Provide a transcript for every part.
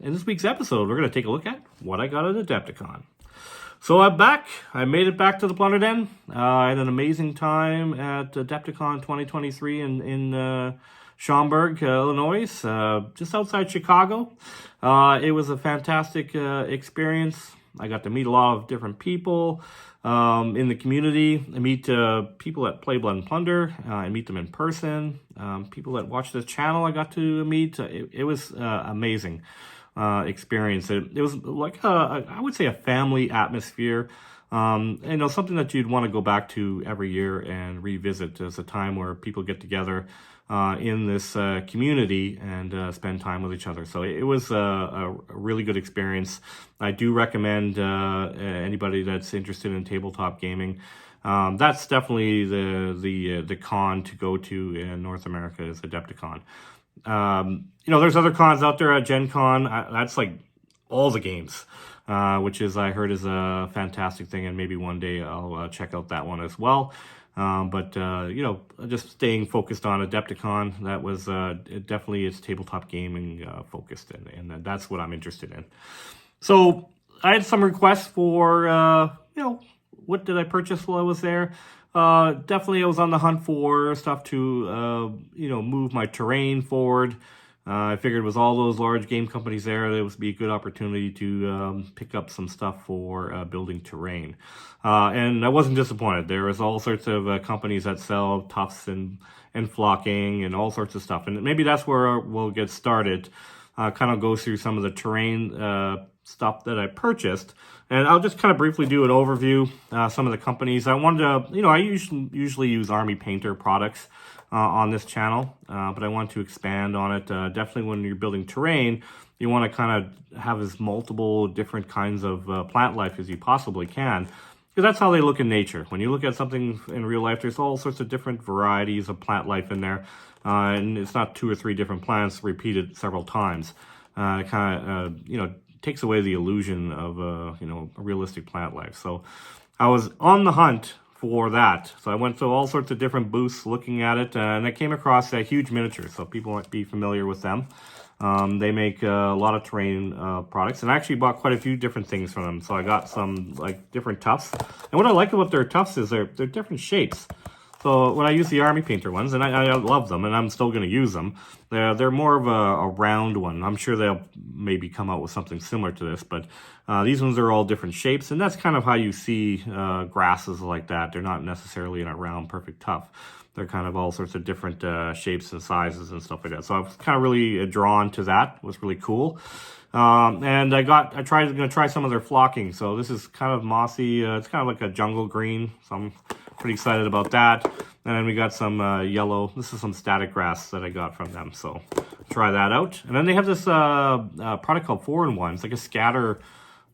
in this week's episode, we're going to take a look at what I got at AdeptiCon. So I'm back. I made it back to the Plunder Den. I had an amazing time at AdeptiCon 2023 in Schaumburg, Illinois, just outside Chicago. It was a fantastic experience. I got to meet a lot of different people in the community. I meet people that play Blood and Plunder. I meet them in person. People that watch this channel I got to meet. It was amazing experience. It was like I would say a family atmosphere. Something that you'd want to go back to every year and revisit as a time where people get together in this community and spend time with each other. So it was a really good experience. I do recommend anybody that's interested in tabletop gaming. That's definitely the con to go to in North America is AdeptiCon. There's other cons out there at Gen Con. That's like all the games, which is I heard is a fantastic thing, and maybe one day I'll check out that one as well. Just staying focused on AdeptiCon, that was definitely it's tabletop gaming focused, and that's what I'm interested in. So I had some requests for, what did I purchase while I was there? Definitely I was on the hunt for stuff to, move my terrain forward. I figured with all those large game companies there would be a good opportunity to pick up some stuff for building terrain. And I wasn't disappointed. There was all sorts of companies that sell tufts and flocking and all sorts of stuff. And maybe that's where we'll get started. Kind of go through some of the terrain stuff that I purchased. And I'll just kind of briefly do an overview, some of the companies. I wanted to, I usually use Army Painter products on this channel, but I want to expand on it. Definitely when you're building terrain, you want to kind of have as multiple different kinds of plant life as you possibly can, because that's how they look in nature. When you look at something in real life, there's all sorts of different varieties of plant life in there, and it's not 2 or 3 different plants repeated several times. It kind of, takes away the illusion of, a realistic plant life. So I was on the hunt for that. So I went to all sorts of different booths looking at it, and I came across Huge Miniatures, so people might be familiar with them. They make a lot of terrain products, and I actually bought quite a few different things from them. So I got some different tufts, and what I like about their tufts is they're different shapes. So when I use the Army Painter ones, and I love them, and I'm still going to use them, they're more of a round one. I'm sure they'll maybe come out with something similar to this, but these ones are all different shapes, and that's kind of how you see grasses like that. They're not necessarily in a round, perfect tuft. They're kind of all sorts of different shapes and sizes and stuff like that. So I was kind of really drawn to that. It was really cool. And I'm going to try some of their flocking. So this is kind of mossy. It's kind of like a jungle green. So I'm pretty excited about that. And then we got some yellow. This is some static grass that I got from them. So try that out. And then they have this product called 4-in-1. It's like a scatter.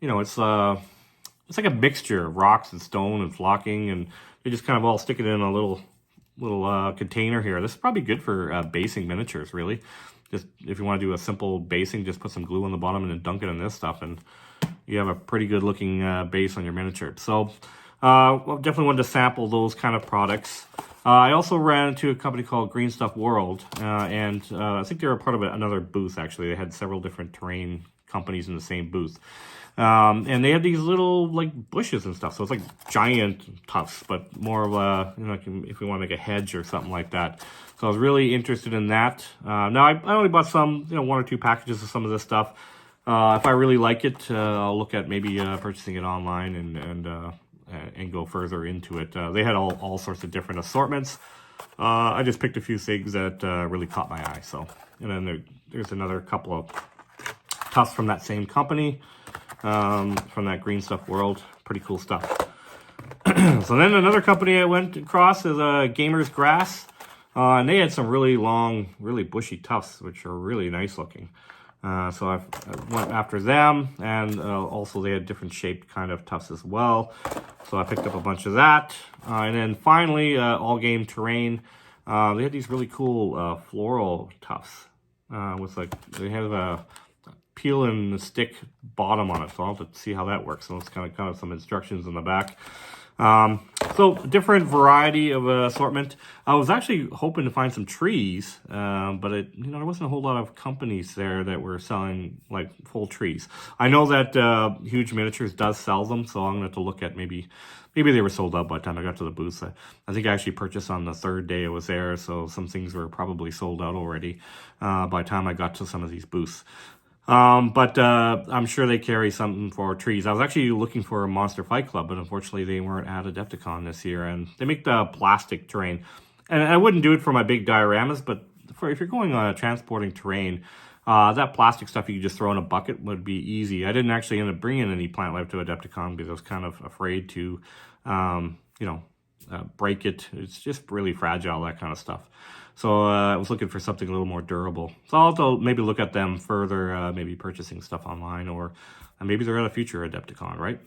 It's like a mixture of rocks and stone and flocking, and they just kind of all stick it in a little container here. This is probably good for basing miniatures, really. Just if you want to do a simple basing, just put some glue on the bottom and then dunk it in this stuff, and you have a pretty good looking base on your miniature. So definitely wanted to sample those kind of products. I also ran into a company called Green Stuff World, and I think they were part of another booth, actually. They had several different terrain companies in the same booth. And they had these little bushes and stuff. So it's like giant tufts, but more of a, if we want to make a hedge or something like that. So I was really interested in that. Now I only bought some, 1 or 2 packages of some of this stuff. If I really like it, I'll look at maybe purchasing it online and go further into it. They had all sorts of different assortments. I just picked a few things that really caught my eye. So, and then there's another couple of tufts from that same company. From that Green Stuff World. Pretty cool stuff. So then another company I went across is Gamer's Grass. And they had some really long, really bushy tufts, which are really nice looking. So I went after them, and also they had different shaped kind of tufts as well. So I picked up a bunch of that. And then finally, All Game Terrain. They had these really cool floral tufts. With they have a peel and stick bottom on it, so I'll have to see how that works. So it's kind of some instructions in the back. So different variety of assortment. I was actually hoping to find some trees, but there wasn't a whole lot of companies there that were selling like full trees. I know that Huge Miniatures does sell them, so I'm going to have to look at maybe they were sold out by the time I got to the booth. I think I actually purchased on the third day I was there, so some things were probably sold out already by the time I got to some of these booths. But I'm sure they carry something for trees. I was actually looking for a Monster Fight Club, but unfortunately they weren't at AdeptiCon this year, and they make the plastic terrain. And I wouldn't do it for my big dioramas, but if you're going on a transporting terrain, that plastic stuff you could just throw in a bucket would be easy. I didn't actually end up bringing any plant life to Adepticon because I was kind of afraid to, break it. It's just really fragile, that kind of stuff. So I was looking for something a little more durable. So I'll have to maybe look at them further, maybe purchasing stuff online, or maybe they're at a future Adepticon, right?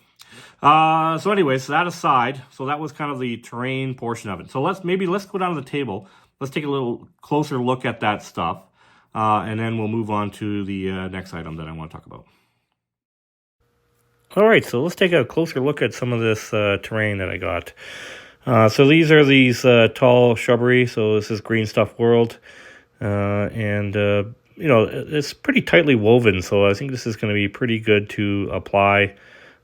So anyways, that aside, so that was kind of the terrain portion of it. So let's go down to the table. Let's take a little closer look at that stuff, and then we'll move on to the next item that I want to talk about. All right, so let's take a closer look at some of this terrain that I got. So these are tall shrubbery. So this is Green Stuff World, and it's pretty tightly woven. So I think this is going to be pretty good to apply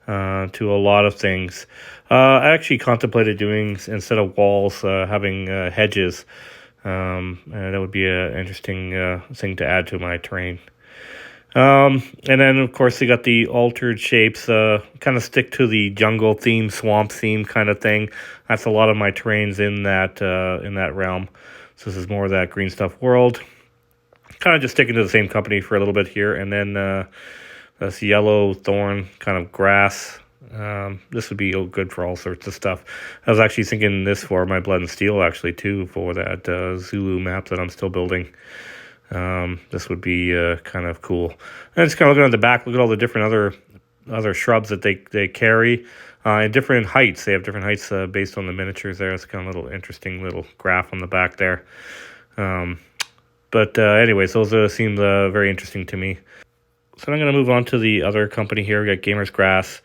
to a lot of things. I actually contemplated doing, instead of walls, having hedges. And that would be an interesting thing to add to my terrain. And then, of course, they got the altered shapes, kind of stick to the jungle theme, swamp theme kind of thing. That's a lot of my terrains in that realm. So this is more of that Green Stuff World. Kind of just sticking to the same company for a little bit here. And then this yellow thorn kind of grass. This would be good for all sorts of stuff. I was actually thinking this for my Blood and Steel, actually, too, for that Zulu map that I'm still building. This would be kind of cool. And just kind of looking at the back, look at all the different other shrubs that they carry in different heights. They have different heights based on the miniatures there. It's kind of a little interesting little graph on the back there. But anyways, those seem very interesting to me. So I'm going to move on to the other company here. We got Gamer's Grass,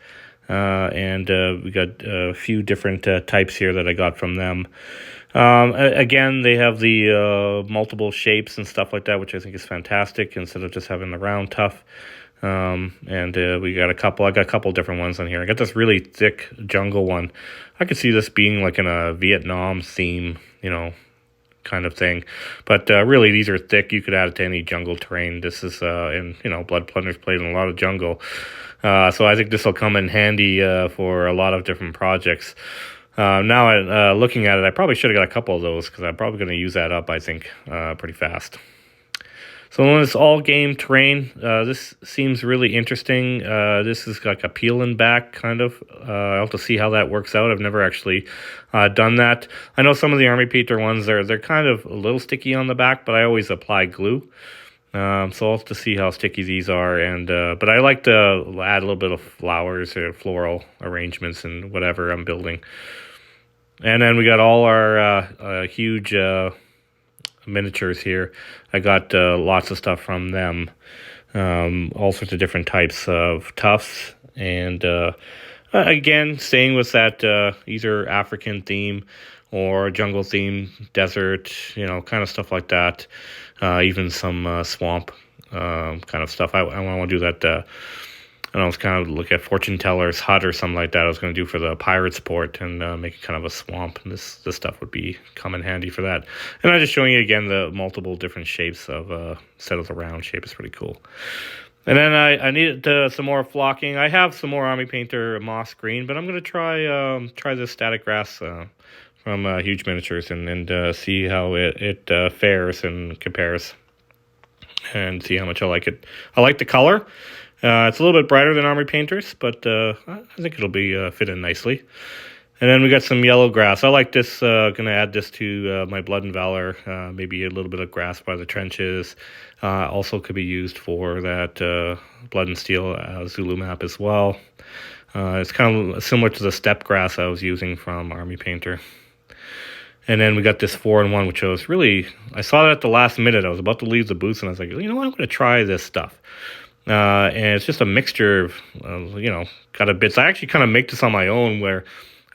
and we got a few different types here that I got from them. Again, they have the multiple shapes and stuff like that, which I think is fantastic, instead of just having the round tough. And I got a couple different ones on here. I got this really thick jungle one. I could see this being like in a Vietnam theme, kind of thing. But really, these are thick. You could add it to any jungle terrain. This is, Blood Plunder's played in a lot of jungle. So I think this will come in handy for a lot of different projects. Now, looking at it, I probably should have got a couple of those, because I'm probably going to use that up, I think, pretty fast. So when it's all game terrain, this seems really interesting. This is like a peel and back kind of. I'll have to see how that works out. I've never actually done that. I know some of the Army Painter ones, they're kind of a little sticky on the back, but I always apply glue. So I'll have to see how sticky these are. But I like to add a little bit of flowers or floral arrangements and whatever I'm building. And then we got all our huge miniatures here. I got lots of stuff from them. All sorts of different types of tufts. And again, staying with that either African theme or jungle theme, desert, kind of stuff like that. Even some swamp kind of stuff. I want to do that. I was kind of look at Fortune Teller's hut or something like that. I was going to do for the Pirates Port and make it kind of a swamp. And this stuff would come in handy for that. And I'm just showing you again the multiple different shapes of instead of the round shape. It's pretty cool. And then I needed some more flocking. I have some more Army Painter moss green, but I'm going to try this static grass from Huge Miniatures and see how it fares and compares, and see how much I like it. I like the color. It's a little bit brighter than Army Painters, but I think it'll be fit in nicely. And then we got some yellow grass. I like this. Going to add this to my Blood and Valor. Maybe a little bit of grass by the trenches. Also could be used for that Blood and Steel Zulu map as well. It's kind of similar to the steppe grass I was using from Army Painter. And then we got this 4-in-1, which I saw that at the last minute. I was about to leave the booth, and I was like, you know what, I'm going to try this stuff. And it's just a mixture of, kind of bits. I actually kind of make this on my own, where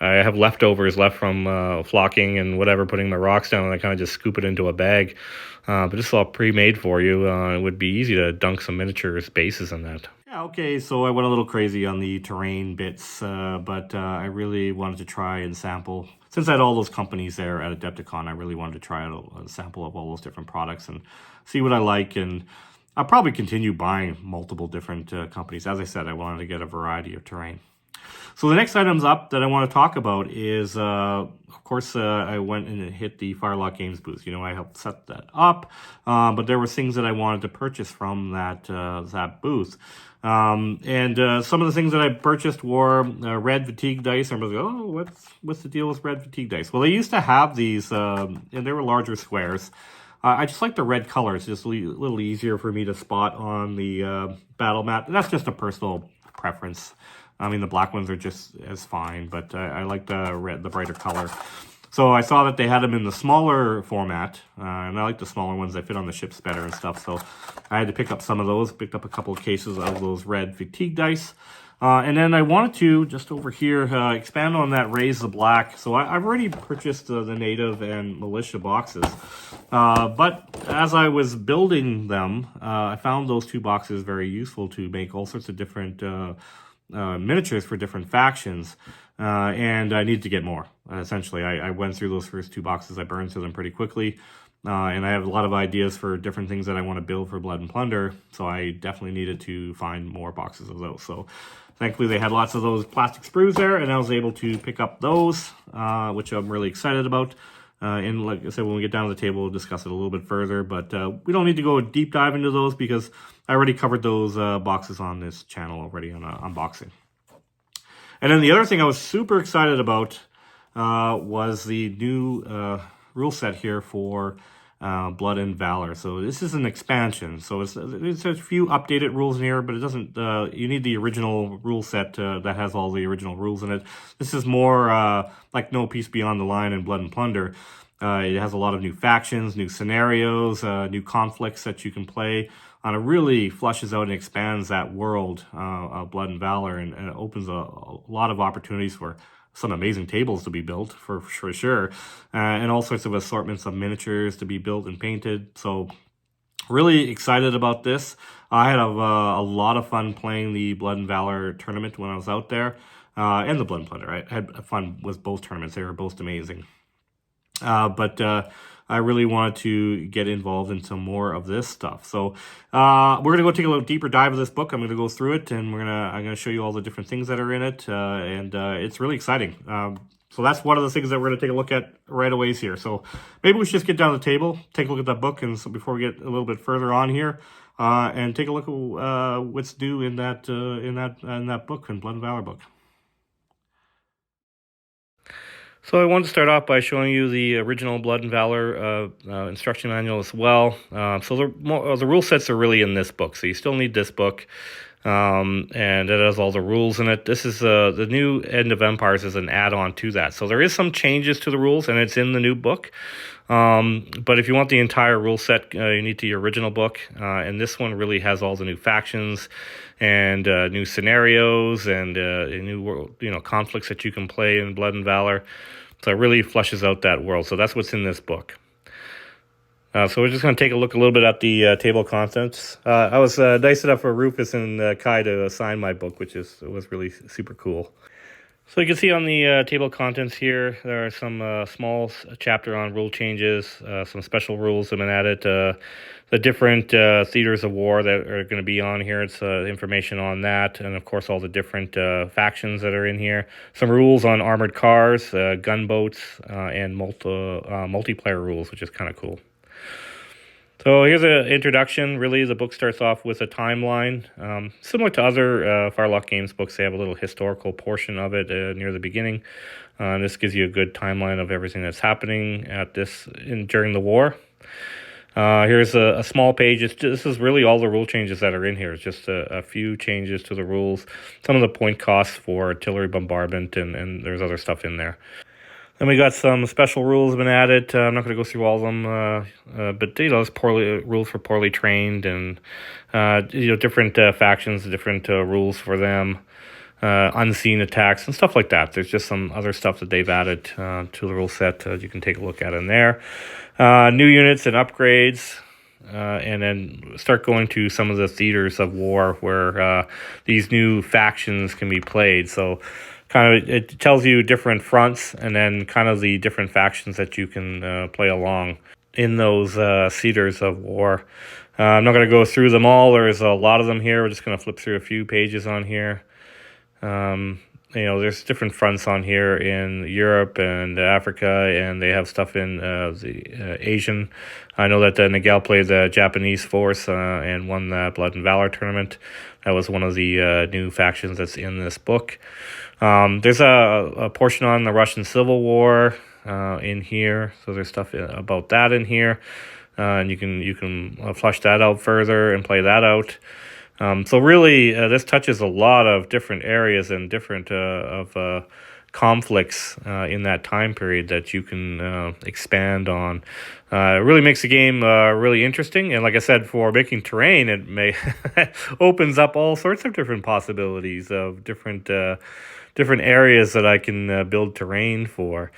I have leftovers left from flocking and whatever, putting my rocks down, and I kind of just scoop it into a bag. But this is all pre-made for you. It would be easy to dunk some miniature bases in that. Yeah, okay, so I went a little crazy on the terrain bits, but I really wanted to try and sample. Since I had all those companies there at AdeptiCon, I really wanted to try out a sample of all those different products and see what I like. And I'll probably continue buying multiple different companies. As I said, I wanted to get a variety of terrain. So the next items up that I want to talk about is, of course, I went and hit the Firelock Games booth. You know, I helped set that up, but there were things that I wanted to purchase from that booth. And some of the things that I purchased were red fatigue dice. And I was like, oh, what's the deal with red fatigue dice? Well, they used to have these, and they were larger squares. I just like the red color. It's just a little easier for me to spot on the battle mat. That's just a personal preference. I mean, the black ones are just as fine, but I like the brighter color. So I saw that they had them in the smaller format, and I like the smaller ones. They fit on the ships better and stuff. So I had to pick up some of those. Picked up a couple of cases of those red fatigue dice. And then I wanted to, just over here, expand on that Raise the Black. So I've already purchased the Native and Militia boxes. But as I was building them, I found those two boxes very useful to make all sorts of different miniatures for different factions. And I need to get more. Essentially, I went through those first two boxes. I burned through them pretty quickly. And I have a lot of ideas for different things that I want to build for Blood and Plunder. So I definitely needed to find more boxes of those. So thankfully, they had lots of those plastic sprues there, and I was able to pick up those, which I'm really excited about. And like I said, when we get down to the table, we'll discuss it a little bit further. But we don't need to go deep dive into those because I already covered those boxes on this channel already on unboxing. And then the other thing I was super excited about was the new rule set here for Blood and Valor. So this is an expansion. So it's a few updated rules in here, but it doesn't. You need the original rule set that has all the original rules in it. This is more like No Peace Beyond the Line and Blood and Plunder. It has a lot of new factions, new scenarios, new conflicts that you can play. And it really flushes out and expands that world of Blood and Valor, and it opens a lot of opportunities for some amazing tables to be built, for sure, and all sorts of assortments of miniatures to be built and painted. So really excited about this. I had a lot of fun playing the Blood and Valor tournament when I was out there, and the Blood and Plunder. I had fun with both tournaments. They were both amazing. But I really wanted to get involved in some more of this stuff. So we're gonna go take a little deeper dive of this book. I'm gonna go through it, and I'm gonna show you all the different things that are in it, and it's really exciting. So that's one of the things that we're gonna take a look at right away here. So maybe we should just get down to the table, take a look at that book, and so before we get a little bit further on here, and take a look at what's new in that book, in Blood and Valor book. So I wanted to start off by showing you the original Blood and Valor instruction manual as well. So the rule sets are really in this book, so you still need this book, and it has all the rules in it. This is the new End of Empires is an add-on to that. So there is some changes to the rules, and it's in the new book. But if you want the entire rule set, you need the original book, and this one really has all the new factions and new scenarios and new conflicts that you can play in Blood and Valor. So it really flushes out that world. So that's what's in this book. So we're just going to take a look a little bit at the table of contents. I was nice enough for Rufus and Kai to sign my book, which was really super cool. So you can see on the table of contents here, there are some small chapter on rule changes, some special rules that have been added, the different theaters of war that are going to be on here. It's information on that, and of course all the different factions that are in here. Some rules on armored cars, gunboats, and multiplayer rules, which is kind of cool. So here's an introduction. Really, the book starts off with a timeline. Similar to other Firelock Games books, they have a little historical portion of it near the beginning. This gives you a good timeline of everything that's happening during the war. Here's a small page. This is really all the rule changes that are in here. It's just a few changes to the rules. Some of the point costs for artillery bombardment, and there's other stuff in there. Then we got some special rules have been added. I'm not going to go through all of them, but there's rules for poorly trained, and different factions, different rules for them. unseen attacks and stuff like that. There's just some other stuff that they've added to the rule set you can take a look at in there. New units and upgrades. And then start going to some of the theaters of war where these new factions can be played. So kind of it tells you different fronts and then kind of the different factions that you can play along in those theaters of war. I'm not going to go through them all. There's a lot of them here. We're just going to flip through a few pages on here. There's different fronts on here in Europe and Africa, and they have stuff in the Asian. I know that Nagel played the Japanese force and won the Blood and Valor tournament. That was one of the new factions that's in this book. There's a portion on the Russian Civil War in here, so there's stuff about that in here, and you can flush that out further and play that out. So really, this touches a lot of different areas and different of conflicts in that time period that you can expand on. It really makes the game really interesting. And like I said, for making terrain, it may opens up all sorts of different possibilities of different areas that I can build terrain for.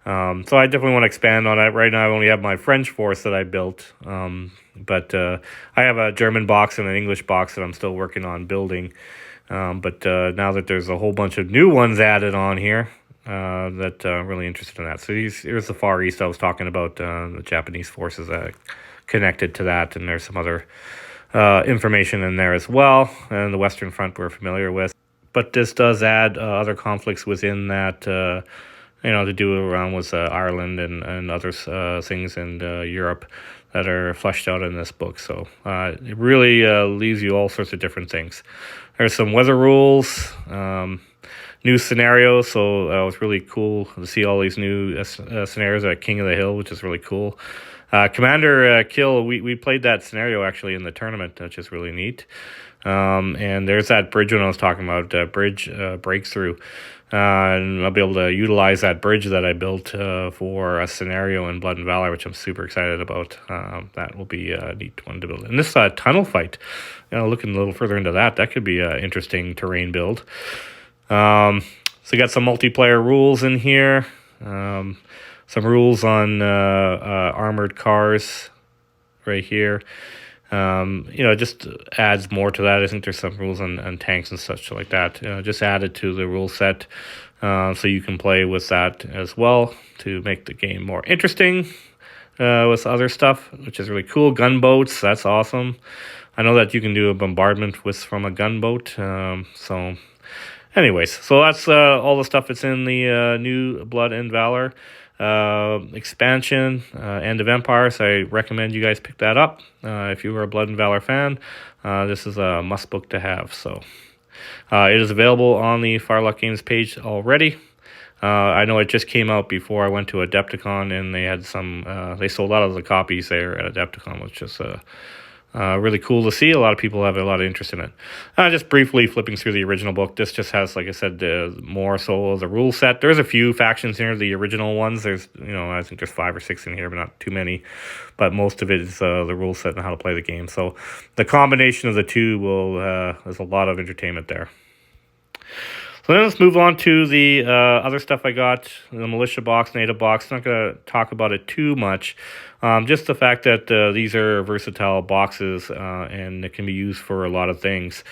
So I definitely want to expand on it. Right now, I only have my French force that I built, but I have a German box and an English box that I'm still working on building. But now that there's a whole bunch of new ones added on here, that I'm really interested in that. So here's the Far East I was talking about, the Japanese forces connected to that, and there's some other information in there as well. And the Western Front we're familiar with. But this does add other conflicts within that, to do around with Ireland and other things in Europe that are fleshed out in this book. So it really leaves you all sorts of different things. There's some weather rules, new scenarios. So it was really cool to see all these new scenarios at King of the Hill, which is really cool. Commander Kill, we played that scenario actually in the tournament, which is really neat. And there's that bridge one I was talking about, bridge breakthrough. And I'll be able to utilize that bridge that I built for a scenario in Blood and Valor, which I'm super excited about. That will be a neat one to build. And this tunnel fight, looking a little further into that could be an interesting terrain build. So you got some multiplayer rules in here. Some rules on armored cars right here. It just adds more to that. I think there's some rules on tanks and such like that. Just added to the rule set, so you can play with that as well to make the game more interesting with other stuff, which is really cool. Gunboats, that's awesome. I know that you can do a bombardment from a gunboat. So that's all the stuff that's in the new Blood and Valor expansion, End of Empires. I recommend you guys pick that up if you are a Blood and Valor fan. This is a must book to have. So it is available on the Firelock Games page already. I know it just came out before I went to AdeptiCon, and they had they sold out of the copies there at AdeptiCon, which is really cool to see. A lot of people have a lot of interest in it. Just briefly flipping through the original book, this just has, like I said, more so of the rule set. There's a few factions here, the original ones. There's, I think there's 5 or 6 in here, but not too many. But most of it is the rule set and how to play the game. So the combination of the two there's a lot of entertainment there. So then let's move on to the other stuff I got, the militia box, native box. I'm not going to talk about it too much. Just the fact that these are versatile boxes and it can be used for a lot of things.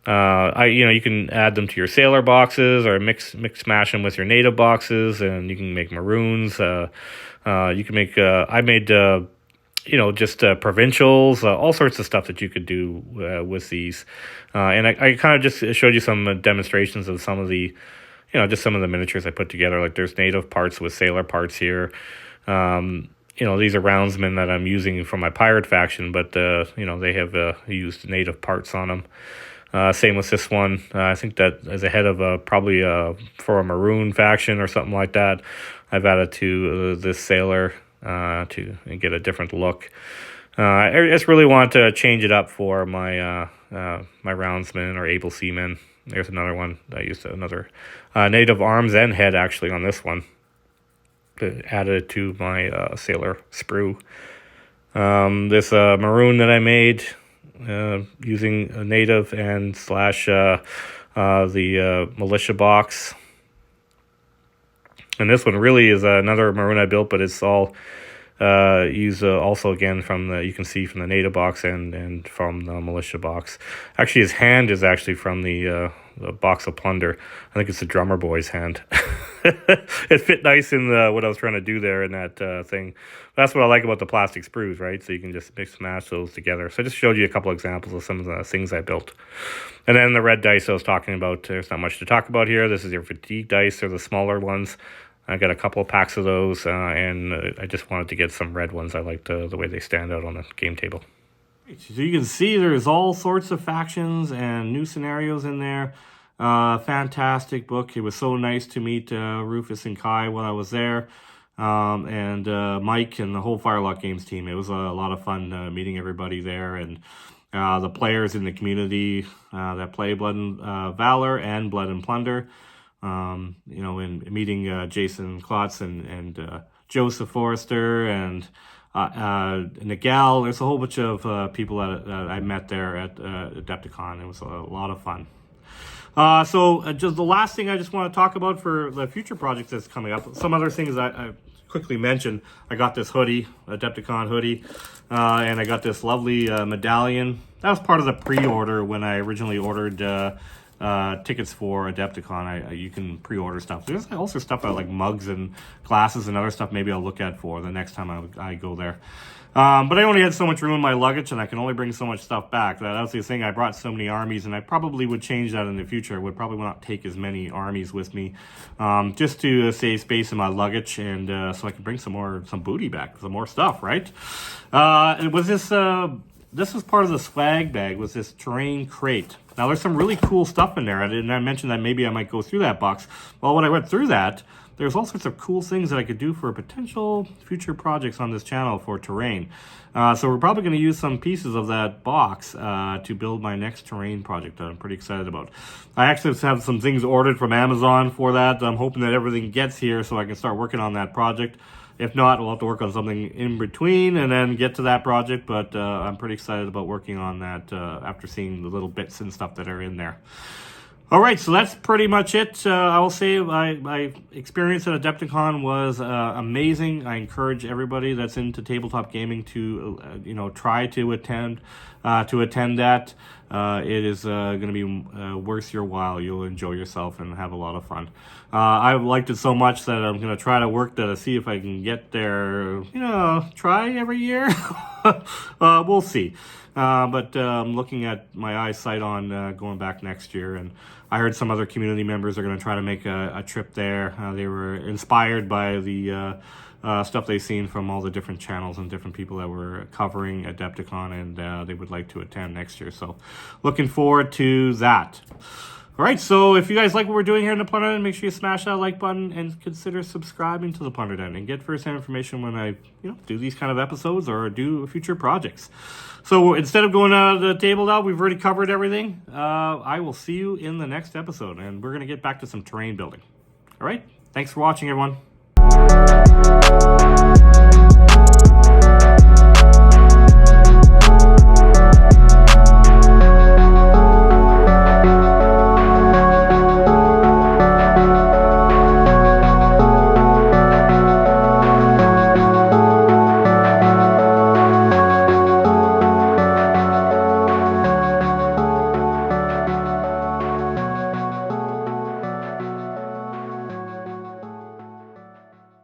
You can add them to your sailor boxes or mix mash them with your native boxes, and you can make maroons. You can make. I made. Just provincials, all sorts of stuff that you could do with these. And I kind of just showed you some demonstrations of some of the, just some of the miniatures I put together. Like there's native parts with sailor parts here. These are roundsmen that I'm using for my pirate faction, but, they have used native parts on them. Same with this one. I think that as a head of probably for a maroon faction or something like that, I've added to this sailor to get a different look. I just really want to change it up for my my roundsmen or able seamen. There's another one. I used another native arms and head actually on this one. Added it to my sailor sprue. This maroon that I made using a native and slash the militia box. And this one really is another maroon I built, but it's all used also again from the, you can see from the native box and from the militia box. Actually, his hand is actually from the box of plunder. I think it's the drummer boy's hand. It fit nice in what I was trying to do there in that thing. That's what I like about the plastic sprues, right? So you can just mix and match those together. So I just showed you a couple examples of some of the things I built. And then the red dice I was talking about, there's not much to talk about here. This is your fatigue dice. They're the smaller ones. I got a couple of packs of those, and I just wanted to get some red ones. I liked the way they stand out on the game table. So you can see there's all sorts of factions and new scenarios in there. Fantastic book. It was so nice to meet Rufus and Kai when I was there, and Mike and the whole Firelock Games team. It was a lot of fun meeting everybody there, and the players in the community that play Blood and Valor and Blood and Plunder. You know, in meeting Jason Klotz and Joseph Forrester and Nigel. There's a whole bunch of people that I met there at AdeptiCon. It was a lot of fun. So just the last thing I just want to talk about for the future projects that's coming up. Some other things I quickly mentioned. I got this hoodie, Adepticon hoodie, and I got this lovely medallion. That was part of the pre-order when I originally ordered tickets for AdeptiCon. You can pre-order stuff. There's also stuff like mugs and glasses and other stuff maybe I'll look at for the next time I go there. But I only had so much room in my luggage, and I can only bring so much stuff back. That was the thing. I brought so many armies, and I probably would change that in the future. I would probably not take as many armies with me, just to save space in my luggage, and so I could bring some booty back, some more stuff, right? It was this. This was part of the swag bag, was this terrain crate. Now, there's some really cool stuff in there. I mentioned that maybe I might go through that box. Well, when I went through that, there's all sorts of cool things that I could do for potential future projects on this channel for terrain. So we're probably going to use some pieces of that box to build my next terrain project that I'm pretty excited about. I actually have some things ordered from Amazon for that. I'm hoping that everything gets here so I can start working on that project. If not, we'll have to work on something in between and then get to that project. But I'm pretty excited about working on that after seeing the little bits and stuff that are in there. All right, so that's pretty much it. I will say my experience at AdeptiCon was amazing. I encourage everybody that's into tabletop gaming to try to attend that. It is going to be worth your while. You'll enjoy yourself and have a lot of fun. I liked it so much that I'm going to try to work to see if I can get there, try every year. We'll see. But I'm looking at my eyesight on going back next year. And I heard some other community members are going to try to make a trip there. They were inspired by the stuff they've seen from all the different channels and different people that were covering Adepticon, and they would like to attend next year. So looking forward to that. All right, so if you guys like what we're doing here in the Plunder Den, make sure you smash that like button and consider subscribing to the Plunder Den and get first-hand information when I do these kind of episodes or do future projects. So instead of going out of the table now, we've already covered everything. I will see you in the next episode, and we're going to get back to some terrain building. All right, thanks for watching, everyone.